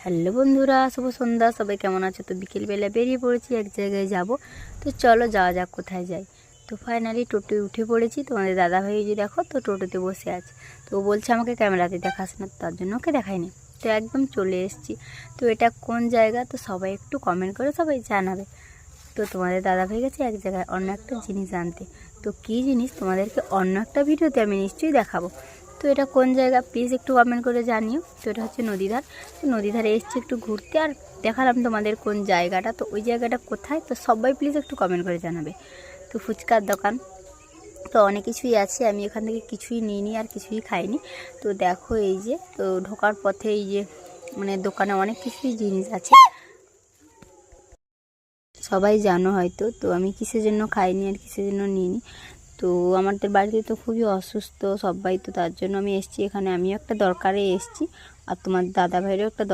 Hello বন্ধুরা, শুভ সন্ধ্যা। সবাই কেমন আছো? তো বিকেলবেলা বেরিয়ে পড়েছি, এক জায়গায় যাব। তো চলো যাওয়া যাক, কোথায় যাই। তো ফাইনালি টোটোয় উঠে পড়েছি। তোমাদের দাদাভাই যে দেখো তো টোটোতে বসে আছে। তো ও বলছে আমাকে ক্যামেরাতে দেখাস না, তার জন্য ওকে দেখায়নি। তো একদম চলে এসেছি। তো এটা কোন জায়গা, তো সবাই একটু কমেন্ট করে সবাই জানাবে। তো তোমাদের দাদাভাই গেছে এক জায়গায় অন্য একটা জিনিস আনতে। তো কী জিনিস তোমাদেরকে অন্য একটা ভিডিওতে আমি নিশ্চয়ই দেখাবো। তো এটা কোন জায়গা প্লিজ একটু কমেন্ট করে জানিও। তো এটা হচ্ছে নদীধার। তো নদীধারে এসছি একটু ঘুরতে, আর দেখালাম তোমাদের কোন জায়গাটা। তো ওই জায়গাটা কোথায়, তো সবাই প্লিজ একটু কমেন্ট করে জানাবে। তো ফুচকার দোকান, তো অনেক কিছুই আছে। আমি এখান থেকে কিছুই নিইনি আর কিছুই খাইনি। তো দেখো এই যে, তো ঢোকার পথে এই যে মানে দোকানে অনেক কিছুই জিনিস আছে, সবাই জানো হয়তো। তো আমি কিসের জন্য খাইনি আর কিসের জন্য নিইনি, তো আমাদের বাড়িতে তো খুবই অসুস্থ সবাই, তো তার জন্য আমি এসেছি এখানে। আমিও একটা দরকারে এসেছি, আর তোমার দাদা ভাইয়েরও একটা দরকার।